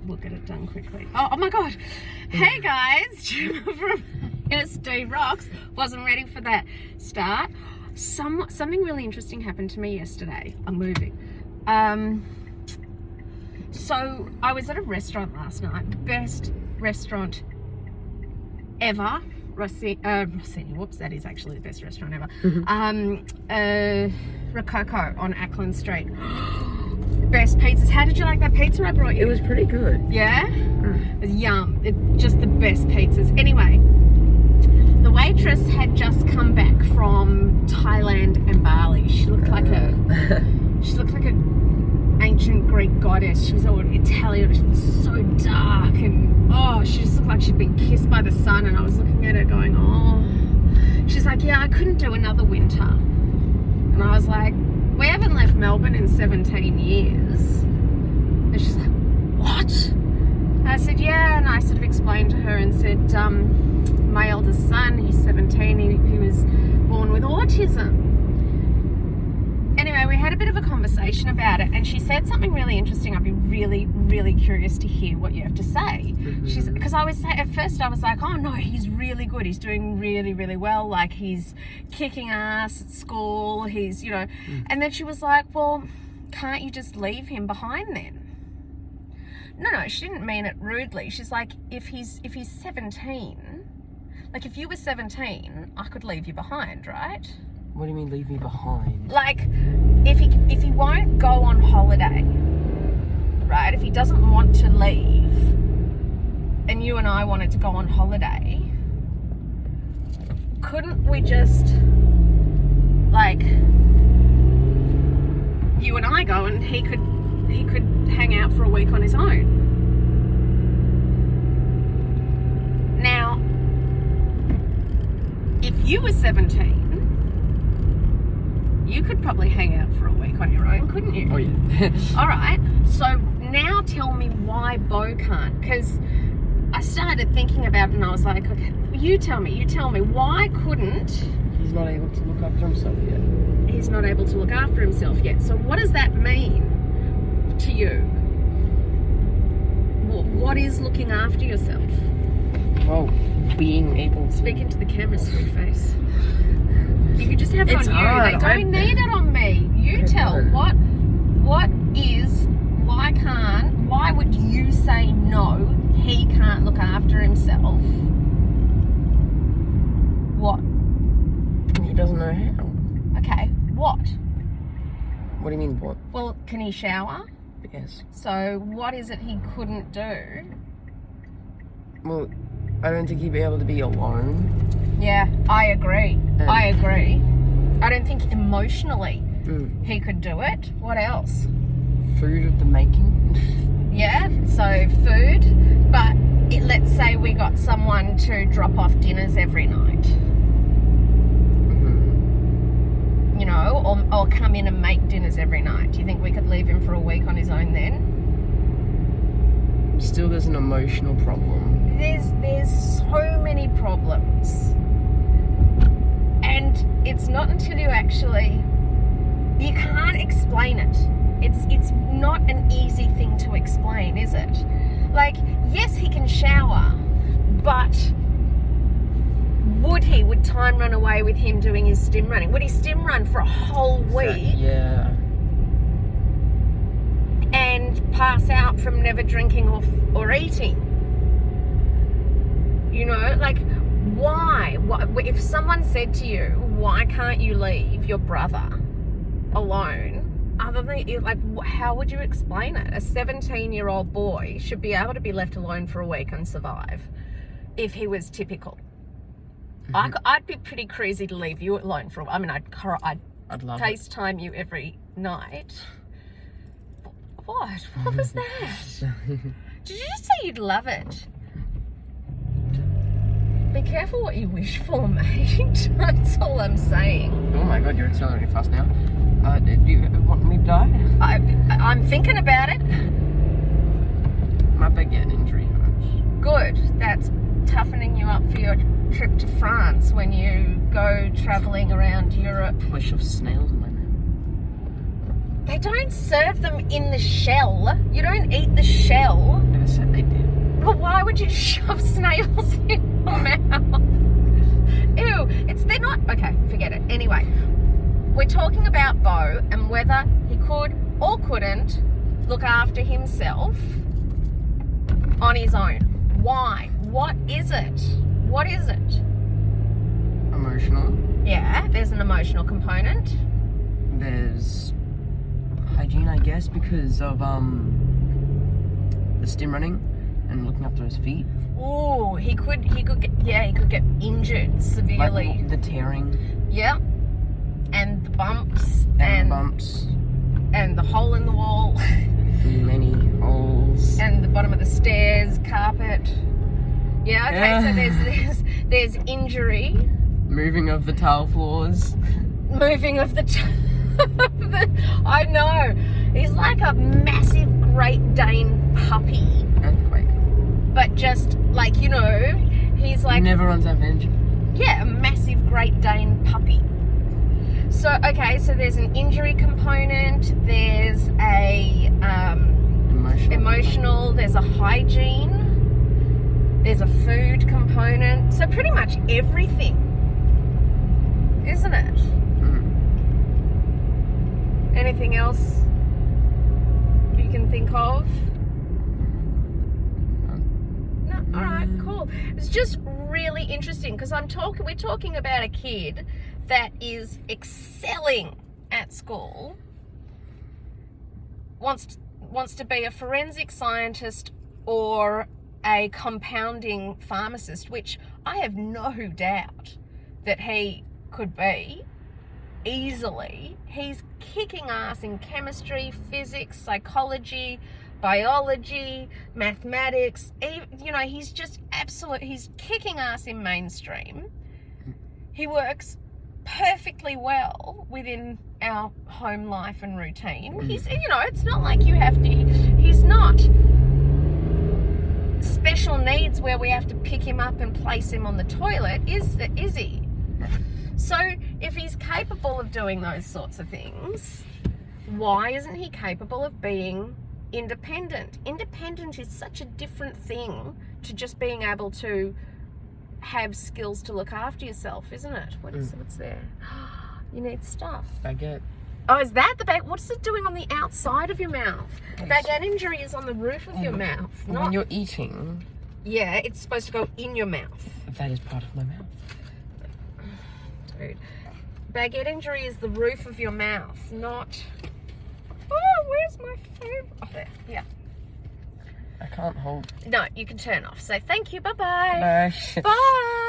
we'll get it done quickly. Oh my God. Hey guys, Gemma from SD Rocks. Wasn't ready for that start. Something really interesting happened to me yesterday. I'm moving. So I was at a restaurant last night, the best restaurant ever. Rossini, whoops, that is actually the best restaurant ever. Rococo on Ackland Street. Best pizzas. How did you like that pizza I brought you? It was pretty good. Yeah? It was yum. Just the best pizzas. Anyway, the waitress had just come back from Thailand and Bali. She looked like an ancient Greek goddess. She was all Italian. She was so dark and she just looked like she'd been kissed by the sun. And I was looking at her going, she's like, yeah, I couldn't do another winter. And I was like, we haven't left Melbourne in 17 years. And she's like, what? And I said, yeah. And I sort of explained to her and said, my eldest son, he's 17, he was born with autism. Anyway, we had a bit of a conversation about it, and she said something really interesting. I'd be really, really curious to hear what you have to say. Because at first I was like, oh no, he's really good. He's doing really, really well. Like, he's kicking ass at school. He's, And then she was like, well, can't you just leave him behind then? No, she didn't mean it rudely. She's like, if he's 17, like if you were 17, I could leave you behind, right? What do you mean leave me behind? Like, if he won't go on holiday, right? If he doesn't want to leave, and you and I wanted to go on holiday, couldn't we just, like, you and I go and he could hang out for a week on his own? Now, if you were 17, you could probably hang out for a week on your own, couldn't you? Oh, yeah. All right. So now tell me why Bo can't. Because I started thinking about it and I was like, okay, you tell me. Why couldn't... He's not able to look after himself yet. He's not able to look after himself yet. So what does that mean to you? What is looking after yourself? Well, being able to... Speak into the camera, sweet face. You could just have it It's on you. hard. They don't need it on me. You tell. Why would you say no, he can't look after himself? What? He doesn't know how. Okay, what? What do you mean, what? Well, can he shower? Yes. So what is it he couldn't do? Well, I don't think he'd be able to be alone. Yeah, I agree. I don't think emotionally he could do it. What else? Food of the making. Yeah, so food. But let's say we got someone to drop off dinners every night. Or come in and make dinners every night. Do you think we could leave him for a week on his own then? Still, there's an emotional problem. There's so many problems. And it's not until you can't explain it. It's not an easy thing to explain, is it? Like, yes, he can shower, but would time run away with him doing his stim running? Would he stim run for a whole week? Yeah. And pass out from never drinking or eating? Like, why? If someone said to you, why can't you leave your brother alone? Other than, like, how would you explain it? A 17-year-old boy should be able to be left alone for a week and survive if he was typical. I'd be pretty crazy to leave you alone for a while. I mean, I'd love FaceTime you every night. What? What was that? Did you just say you'd love it? Be careful what you wish for, mate. That's all I'm saying. Oh my God, you're accelerating fast now. Do you want me to die? I'm thinking about it. My baguette injury hurts. Good. That's toughening you up for your trip to France when you go travelling around Europe. I shove snails in my mouth. They don't serve them in the shell. You don't eat the shell. never said they did. Well, why would you shove snails in your mouth? Ew, they're not, okay, forget it. Anyway, we're talking about Beau and whether he could or couldn't look after himself on his own. Why? What is it? What is it? Emotional. Yeah, there's an emotional component. There's hygiene, I guess, because of the stim running and looking after his feet. Oh, he could get injured severely. Like the tearing. Yeah. And the bumps And bumps. and the hole in the wall Many holes. and the bottom of the stairs, carpet. Yeah, okay, Yeah. so there's injury, Moving of the tile floors. moving of the I know. He's like a massive Great Dane puppy, Earthquake. but just like, you know, he's like Never runs out of energy. yeah, a massive Great Dane puppy. So, okay, so there's an injury component, there's a emotional, there's a hygiene, there's a food component. So pretty much everything, isn't it? Anything else you can think of? No, all right, cool. It's just really interesting because we're talking about a kid that is excelling at school, wants to be a forensic scientist or a compounding pharmacist, which I have no doubt that he could be easily. He's kicking ass in chemistry, physics, psychology, biology, mathematics. You know, he's just he's kicking ass in mainstream. He works perfectly well within our home life and routine. He's, you know, it's not like you have to, he's not special needs where we have to pick him up and place him on the toilet, is he? So if he's capable of doing those sorts of things, why isn't he capable of being independent? Independent is such a different thing to just being able to have skills to look after yourself, isn't it? What's there? You need stuff. Baguette. Oh, is that the baguette? What's it doing on the outside of your mouth? The baguette injury is on the roof of your mouth. Not, When you're eating, yeah, it's supposed to go in your mouth. that is part of my mouth. Dude. Baguette injury is the roof of your mouth, not... Oh, where's my phone? Oh, there. Yeah. I can't hold. No, you can turn off. So thank you. Bye-bye. Bye. Bye.